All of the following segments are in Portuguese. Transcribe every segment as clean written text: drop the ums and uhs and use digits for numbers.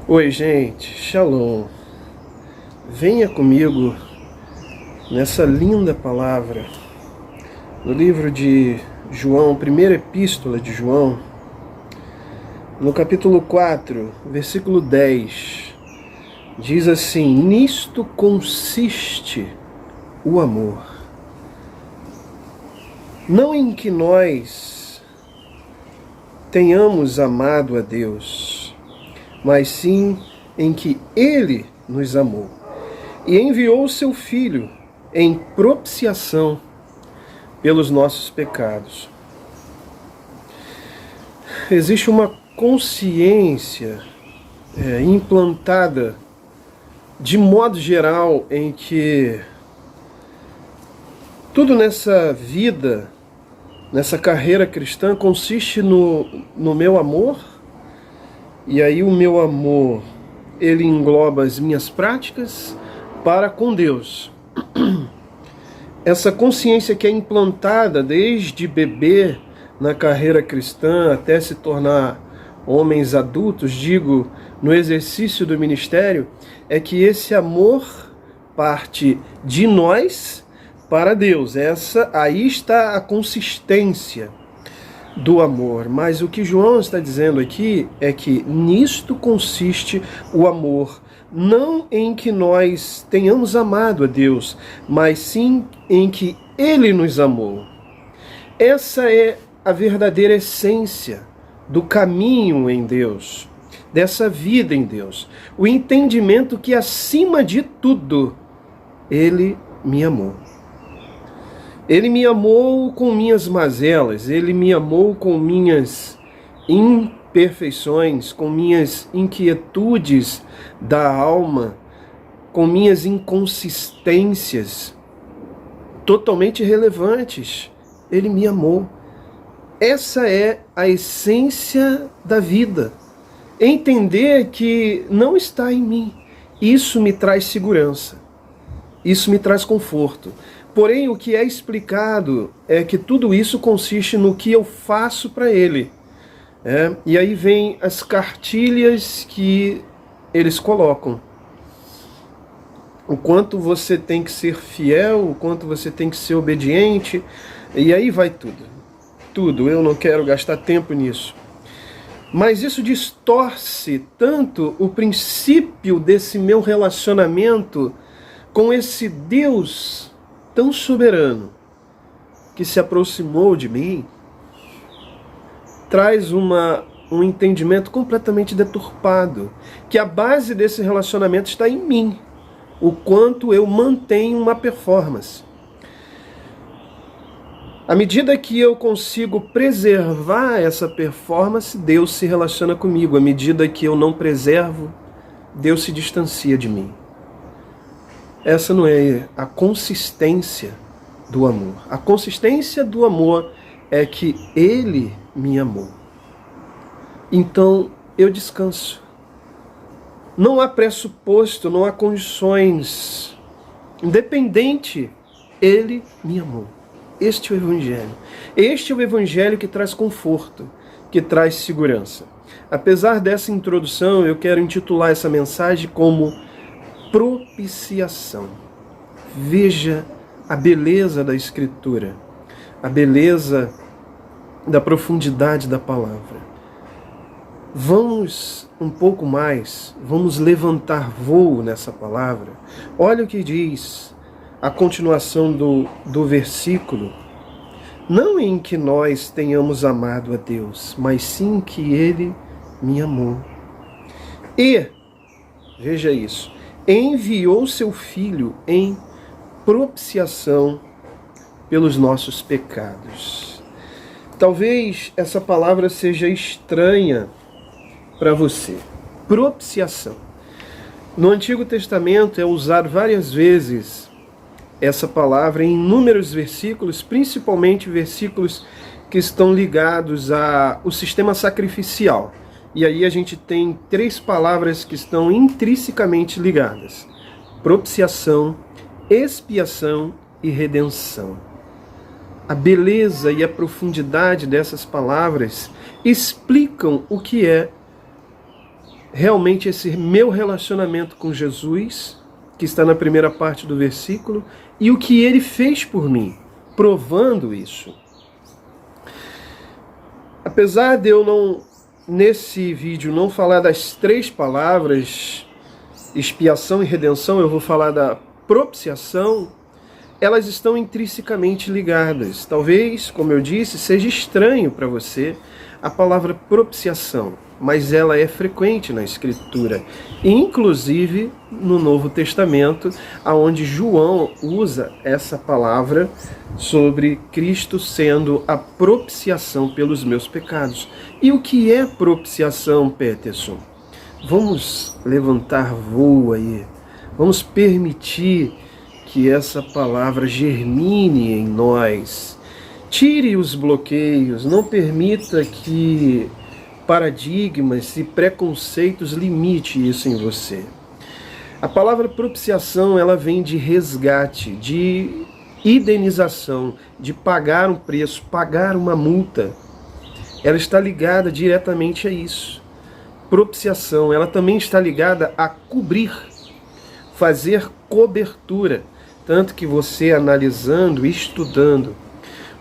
Oi, gente, Shalom. Venha comigo nessa linda palavra no livro de João, primeira epístola de João, no capítulo 4, versículo 10. Diz assim: nisto consiste o amor. Não em que nós tenhamos amado a Deus, mas sim em que Ele nos amou e enviou o seu Filho em propiciação pelos nossos pecados. Existe uma consciência implantada de modo geral em que tudo nessa vida, nessa carreira cristã, consiste no meu amor. E aí o meu amor, ele engloba as minhas práticas para com Deus. Essa consciência que é implantada desde bebê na carreira cristã até se tornar homens adultos, digo, no exercício do ministério, é que esse amor parte de nós para Deus. Aí está a consistência do amor. Mas o que João está dizendo aqui é que nisto consiste o amor, não em que nós tenhamos amado a Deus, mas sim em que Ele nos amou. Essa é a verdadeira essência do caminho em Deus, dessa vida em Deus. O entendimento que, acima de tudo, Ele me amou. Ele me amou com minhas mazelas, Ele me amou com minhas imperfeições, com minhas inquietudes da alma, com minhas inconsistências totalmente irrelevantes. Ele me amou. Essa é a essência da vida. Entender que não está em mim. Isso me traz segurança. Isso me traz conforto. Porém, o que é explicado é que tudo isso consiste no que eu faço para Ele. E aí vem as cartilhas que eles colocam. O quanto você tem que ser fiel, o quanto você tem que ser obediente, e aí vai tudo. Tudo, eu não quero gastar tempo nisso. Mas isso distorce tanto o princípio desse meu relacionamento com esse Deus tão soberano, que se aproximou de mim, traz um entendimento completamente deturpado, que a base desse relacionamento está em mim, o quanto eu mantenho uma performance. À medida que eu consigo preservar essa performance, Deus se relaciona comigo. À medida que eu não preservo, Deus se distancia de mim. Essa não é a consistência do amor. A consistência do amor é que Ele me amou. Então eu descanso. Não há pressuposto, não há condições. Independente, Ele me amou. Este é o Evangelho. Este é o Evangelho que traz conforto, que traz segurança. Apesar dessa introdução, eu quero intitular essa mensagem como propiciação. Veja a beleza da Escritura, a beleza da profundidade da palavra. Vamos um pouco mais, vamos levantar voo nessa palavra. Olha o que diz a continuação do versículo. Não em que nós tenhamos amado a Deus, mas sim que Ele me amou. E, veja isso, enviou seu Filho em propiciação pelos nossos pecados. Talvez essa palavra seja estranha para você. Propiciação. No Antigo Testamento é usado várias vezes essa palavra em inúmeros versículos, principalmente versículos que estão ligados ao sistema sacrificial. E aí a gente tem três palavras que estão intrinsecamente ligadas: propiciação, expiação e redenção. A beleza e a profundidade dessas palavras explicam o que é realmente esse meu relacionamento com Jesus, que está na primeira parte do versículo, e o que ele fez por mim, provando isso. Apesar de eu não, nesse vídeo, não falar das 3 palavras, expiação e redenção, eu vou falar da propiciação, elas estão intrinsecamente ligadas. Talvez, como eu disse, seja estranho para você a palavra propiciação, mas ela é frequente na Escritura, inclusive no Novo Testamento, onde João usa essa palavra sobre Cristo sendo a propiciação pelos meus pecados. E o que é propiciação, Peterson? Vamos levantar voo aí, vamos permitir que essa palavra germine em nós, tire os bloqueios, não permita que paradigmas e preconceitos limite isso em você. A palavra propiciação, ela vem de resgate, de indenização, de pagar um preço, pagar uma multa. Ela está ligada diretamente a isso. Propiciação, ela também está ligada a cobrir, fazer cobertura. Tanto que você, analisando, estudando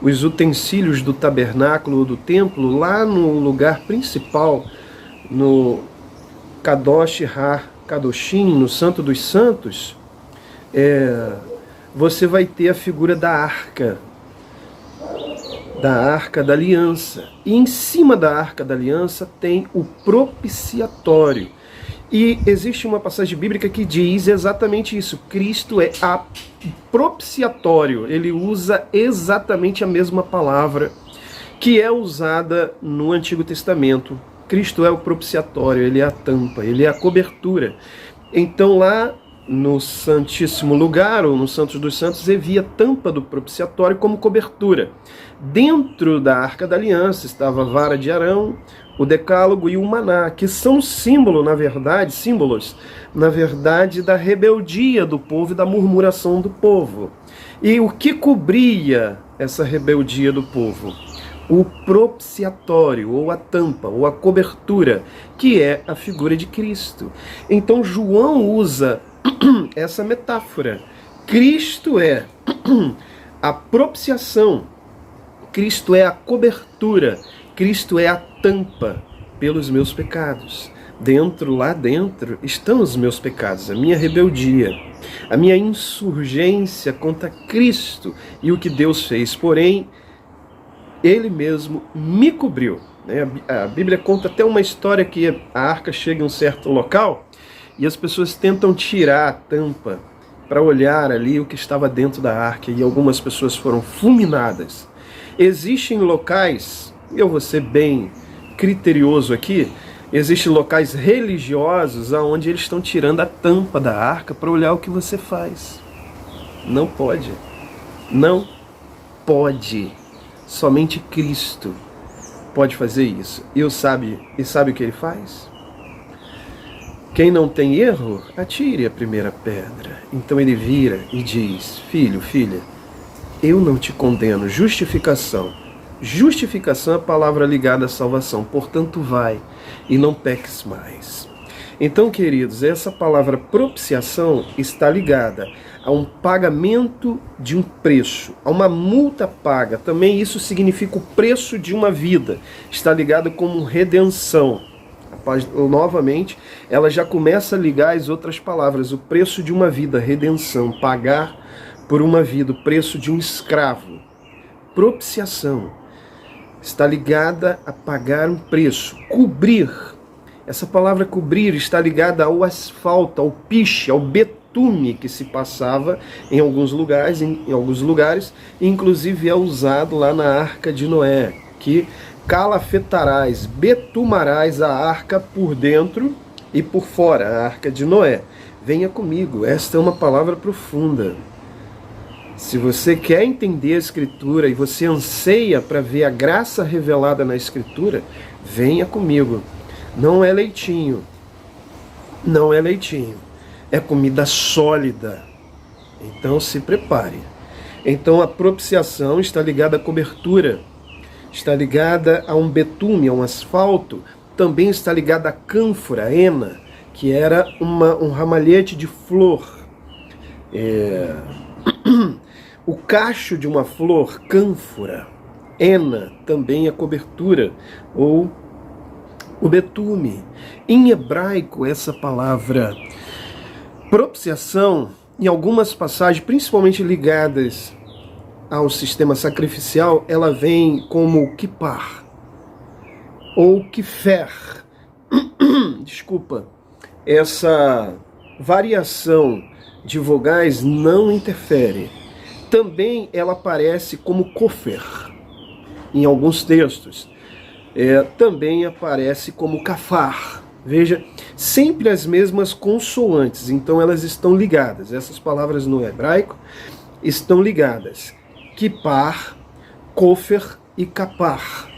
os utensílios do tabernáculo ou do templo, lá no lugar principal, no Kadosh HaKadoshim, no Santo dos Santos, você vai ter a figura da Arca da Aliança. E em cima da Arca da Aliança tem o propiciatório. E existe uma passagem bíblica que diz exatamente isso. Cristo é a propiciatório. Ele usa exatamente a mesma palavra que é usada no Antigo Testamento. Cristo é o propiciatório, ele é a tampa, ele é a cobertura. Então lá no Santíssimo Lugar, ou no Santos dos Santos, havia a tampa do propiciatório como cobertura. Dentro da Arca da Aliança estava a vara de Arão, o decálogo e o maná, que são símbolos, na verdade, da rebeldia do povo e da murmuração do povo. E o que cobria essa rebeldia do povo? O propiciatório, ou a tampa, ou a cobertura, que é a figura de Cristo. Então João usa essa metáfora. Cristo é a propiciação, Cristo é a cobertura, Cristo é a tampa pelos meus pecados. Lá dentro, estão os meus pecados, a minha rebeldia, a minha insurgência contra Cristo e o que Deus fez. Porém, Ele mesmo me cobriu. A Bíblia conta até uma história que a arca chega em um certo local e as pessoas tentam tirar a tampa para olhar ali o que estava dentro da arca, e algumas pessoas foram fulminadas. Existem locais, eu vou ser bem criterioso aqui, existem locais religiosos onde eles estão tirando a tampa da arca para olhar o que você faz. Não pode. Não pode. Somente Cristo pode fazer isso. E sabe o que ele faz? Quem não tem erro, atire a primeira pedra. Então ele vira e diz: filho, filha, eu não te condeno. Justificação. Justificação é a palavra ligada à salvação. Portanto, vai e não peques mais. Então, queridos, essa palavra propiciação está ligada a um pagamento de um preço, a uma multa paga. Também isso significa o preço de uma vida. Está ligado como redenção. Novamente, ela já começa a ligar as outras palavras. O preço de uma vida, redenção, pagar por uma vida, o preço de um escravo. Propiciação está ligada a pagar um preço, cobrir. Essa palavra cobrir está ligada ao asfalto, ao piche, ao betume que se passava em alguns lugares, inclusive é usado lá na Arca de Noé, que calafetarás, betumarás a arca por dentro e por fora, a Arca de Noé. Venha comigo, esta é uma palavra profunda. Se você quer entender a Escritura e você anseia para ver a graça revelada na Escritura, venha comigo. Não é leitinho. Não é leitinho. É comida sólida. Então se prepare. Então a propiciação está ligada à cobertura. Está ligada a um betume, a um asfalto, também está ligada à cânfora, ena, que era um ramalhete de flor. O cacho de uma flor, cânfora. Ena também é cobertura, ou o betume. Em hebraico, essa palavra propiciação, em algumas passagens, principalmente ligadas ao sistema sacrificial, ela vem como kippar, ou kifer. Desculpa. Essa variação de vogais não interfere. Também ela aparece como kofer em alguns textos. Também aparece como kafar. Veja, sempre as mesmas consoantes, então elas estão ligadas. Essas palavras no hebraico estão ligadas. Kippar, kofer e kapar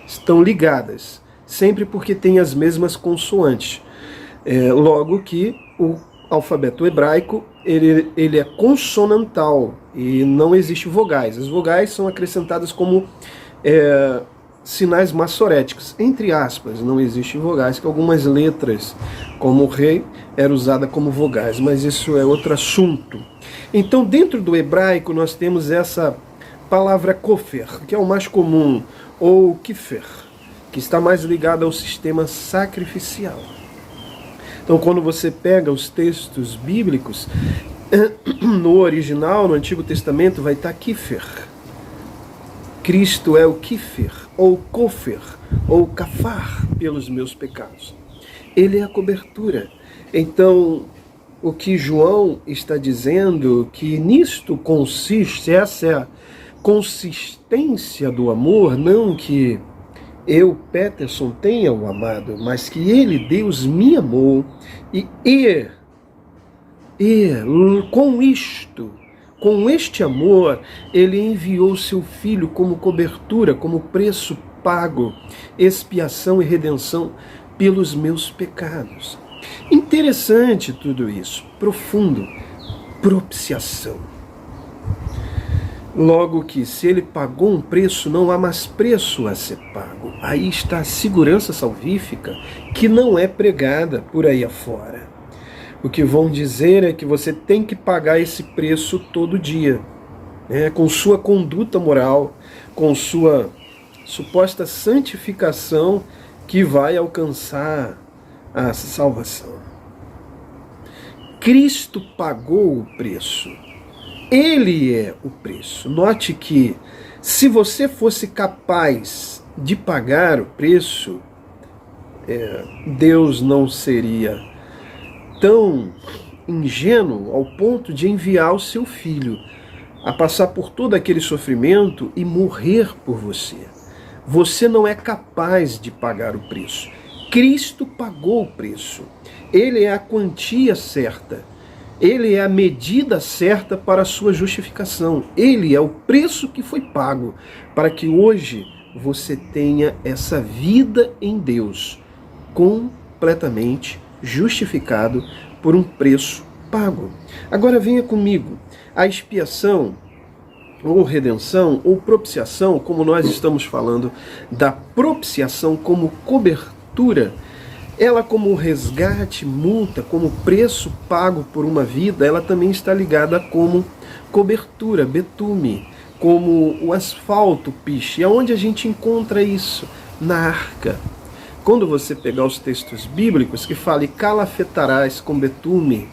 estão ligadas, sempre porque tem as mesmas consoantes. Logo que o alfabeto hebraico ele é consonantal e não existe vogais. As vogais são acrescentadas como sinais massoréticos, entre aspas, não existem vogais, que algumas letras, como o rei, era usada como vogais, mas isso é outro assunto. Então, dentro do hebraico, nós temos essa palavra kofer, que é o mais comum, ou kifer, que está mais ligada ao sistema sacrificial. Então, quando você pega os textos bíblicos, no original, no Antigo Testamento, vai estar kifer. Cristo é o kifer, ou kofer, ou kafar pelos meus pecados. Ele é a cobertura. Então, o que João está dizendo, que nisto consiste, essa é a consistência do amor, não que eu, Peterson, tenha o amado, mas que ele, Deus, me amou, e com isto, com este amor, ele enviou seu Filho como cobertura, como preço pago, expiação e redenção pelos meus pecados. Interessante tudo isso, profundo, propiciação. Logo que, se ele pagou um preço, não há mais preço a ser pago. Aí está a segurança salvífica, que não é pregada por aí afora. O que vão dizer é que você tem que pagar esse preço todo dia, com sua conduta moral, com sua suposta santificação, que vai alcançar a salvação. Cristo pagou o preço. Ele é o preço. Note que, se você fosse capaz de pagar o preço, Deus não seria tão ingênuo ao ponto de enviar o seu Filho a passar por todo aquele sofrimento e morrer por você. Você não é capaz de pagar o preço. Cristo pagou o preço. Ele é a quantia certa. Ele é a medida certa para a sua justificação. Ele é o preço que foi pago para que hoje você tenha essa vida em Deus, completamente justificado por um preço pago. Agora venha comigo. A expiação, ou redenção, ou propiciação, como nós estamos falando da propiciação como cobertura, ela, como resgate, multa, como preço pago por uma vida, ela também está ligada como cobertura, betume, como o asfalto, piche. E aonde a gente encontra isso? Na arca. Quando você pegar os textos bíblicos que falam, calafetarás com betume,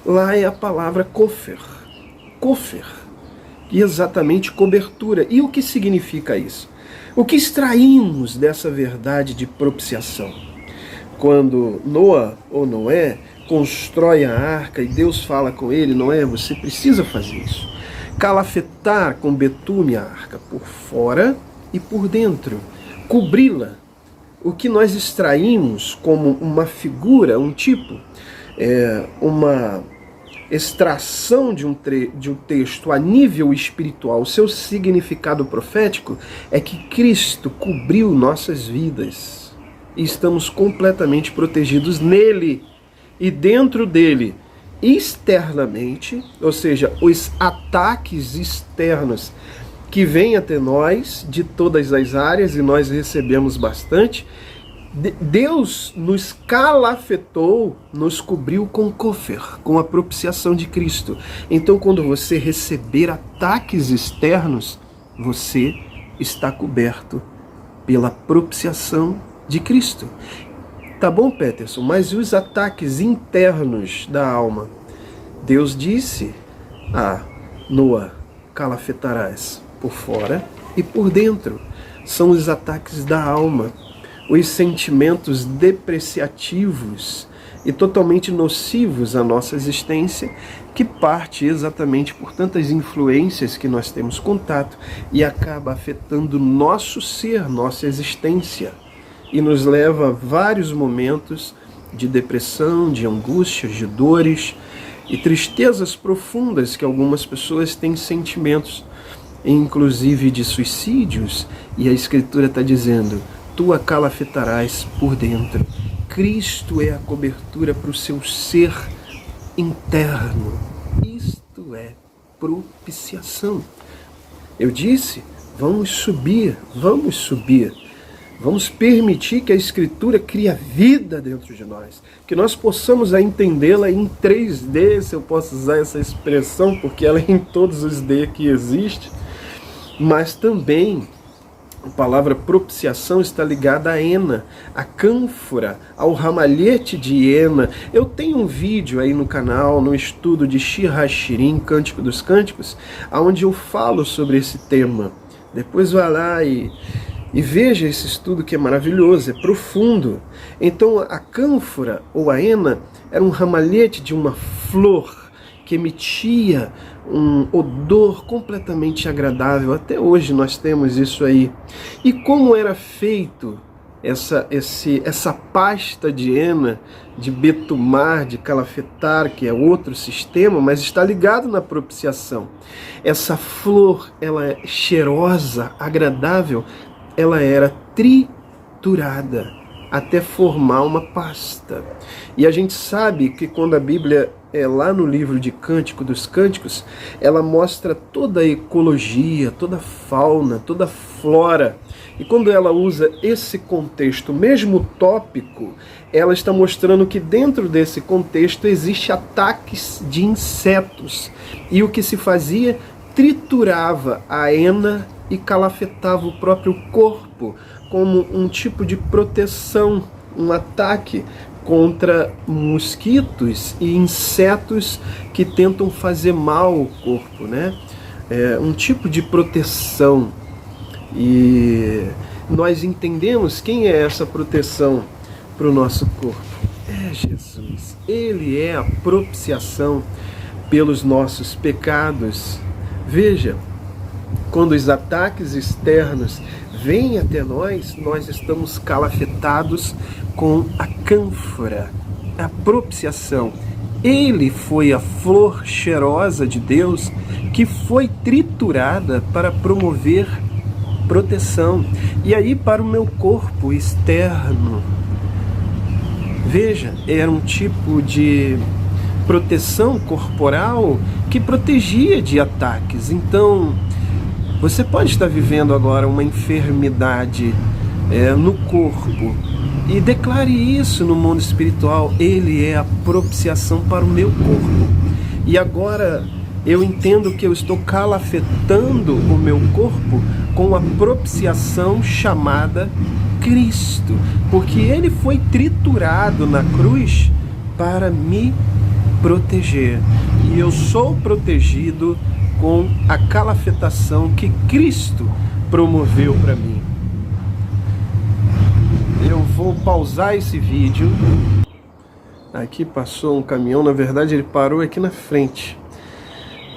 lá é a palavra kofer. Kofer, exatamente cobertura. E o que significa isso? O que extraímos dessa verdade de propiciação? Quando Noa ou Noé constrói a arca e Deus fala com ele, Noé, você precisa fazer isso. Calafetar com betume a arca, por fora e por dentro. Cobri-la. O que nós extraímos como uma figura, um tipo, uma extração de um texto a nível espiritual, o seu significado profético é que Cristo cobriu nossas vidas. E estamos completamente protegidos nele e dentro dele, externamente, ou seja, os ataques externos que vêm até nós de todas as áreas, e nós recebemos bastante, Deus nos calafetou, nos cobriu com kofer, com a propiciação de Cristo. Então, quando você receber ataques externos, você está coberto pela propiciação de Cristo. Tá bom, Peterson, mas e os ataques internos da alma? Deus disse a Noa: calafetarás por fora e por dentro. São os ataques da alma, os sentimentos depreciativos e totalmente nocivos à nossa existência, que parte exatamente por tantas influências que nós temos contato e acaba afetando nosso ser, nossa existência, e nos leva a vários momentos de depressão, de angústias, de dores e tristezas profundas, que algumas pessoas têm sentimentos, inclusive de suicídios, e a Escritura está dizendo: tu a calafetarás por dentro. Cristo é a cobertura para o seu ser interno. Isto é propiciação. Eu disse, vamos subir. Vamos permitir que a Escritura crie vida dentro de nós, que nós possamos entendê-la em 3D, se eu posso usar essa expressão, porque ela é em todos os D que existe, mas também a palavra propiciação está ligada à Ena, à cânfora, ao ramalhete de Ena. Eu tenho um vídeo aí no canal, no estudo de Shir HaShirim, Cântico dos Cânticos, onde eu falo sobre esse tema. Depois vá lá e veja esse estudo, que é maravilhoso, é profundo. Então a cânfora ou a Ena era um ramalhete de uma flor que emitia um odor completamente agradável. Até hoje nós temos isso aí. E como era feito essa pasta de Ena, de betumar, de calafetar, que é outro sistema, mas está ligado na propiciação. Essa flor, ela é cheirosa, agradável, ela era triturada até formar uma pasta. E a gente sabe que quando a Bíblia lá no livro de Cântico dos Cânticos, ela mostra toda a ecologia, toda a fauna, toda a flora. E quando ela usa esse contexto, mesmo tópico, ela está mostrando que dentro desse contexto existe ataques de insetos. E o que se fazia? Triturava a Ena e calafetava o próprio corpo como um tipo de proteção, um ataque contra mosquitos e insetos que tentam fazer mal ao corpo, né? É um tipo de proteção. E nós entendemos quem é essa proteção para o nosso corpo. É Jesus. Ele é a propiciação pelos nossos pecados. Veja, quando os ataques externos vêm até nós, nós estamos calafetados com a cânfora, a propiciação. Ele foi a flor cheirosa de Deus que foi triturada para promover proteção. E aí para o meu corpo externo, veja, era um tipo de proteção corporal que protegia de ataques. Então, você pode estar vivendo agora uma enfermidade no corpo, e declare isso no mundo espiritual: Ele é a propiciação para o meu corpo. E agora eu entendo que eu estou calafetando o meu corpo com a propiciação chamada Cristo, porque Ele foi triturado na cruz para me proteger. E eu sou protegido com a calafetação que Cristo promoveu para mim. Eu vou pausar esse vídeo. Aqui passou um caminhão, na verdade ele parou aqui na frente.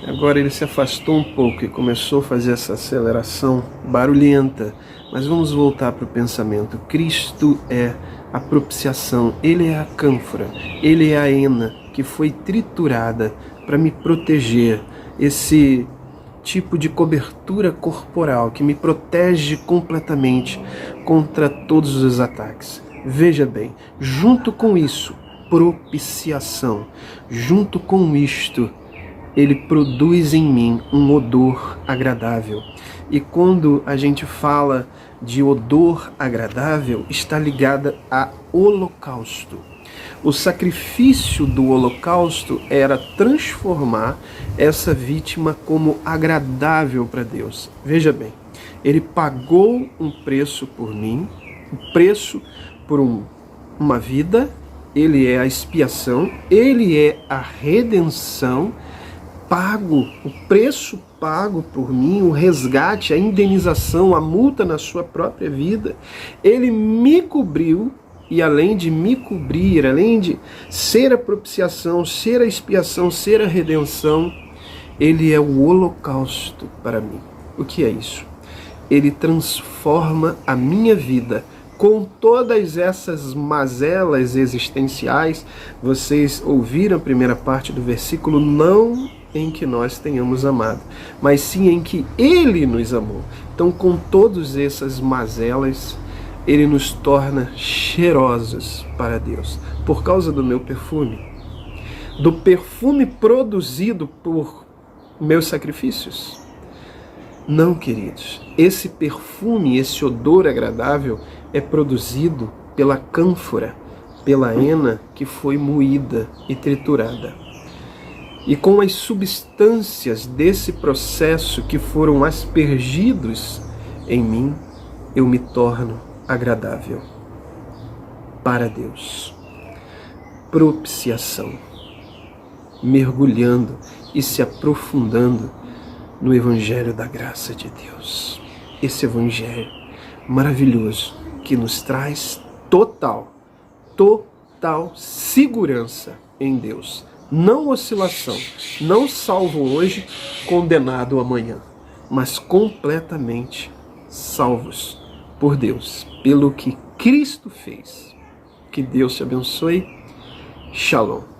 Agora ele se afastou um pouco e começou a fazer essa aceleração barulhenta. Mas vamos voltar para o pensamento. Cristo é a propiciação, Ele é a cânfora, Ele é a Ena que foi triturada para me proteger. Esse tipo de cobertura corporal que me protege completamente contra todos os ataques. Veja bem, junto com isso, propiciação. Junto com isto, Ele produz em mim um odor agradável. E quando a gente fala de odor agradável está ligada a holocausto. O sacrifício do holocausto era transformar essa vítima como agradável para Deus. Veja bem, ele pagou um preço por mim, um preço por uma vida, ele é a expiação, ele é a redenção, pago, o preço pago por mim, o resgate, a indenização, a multa na sua própria vida. Ele me cobriu. E além de me cobrir, além de ser a propiciação, ser a expiação, ser a redenção, ele é o holocausto para mim. O que é isso? Ele transforma a minha vida com todas essas mazelas existenciais. Vocês ouviram a primeira parte do versículo, não em que nós tenhamos amado, mas sim em que ele nos amou. Então, com todas essas mazelas, ele nos torna cheirosos para Deus. Por causa do meu perfume, do perfume produzido por meus sacrifícios. Não, queridos, esse perfume, esse odor agradável é produzido pela cânfora, pela hena que foi moída e triturada. E com as substâncias desse processo que foram aspergidos em mim, eu me torno agradável para Deus. Propiciação. Mergulhando e se aprofundando no Evangelho da graça de Deus. Esse Evangelho maravilhoso que nos traz total segurança em Deus. Não oscilação, não salvo hoje, condenado amanhã, mas completamente salvos por Deus, pelo que Cristo fez. Que Deus te abençoe. Shalom.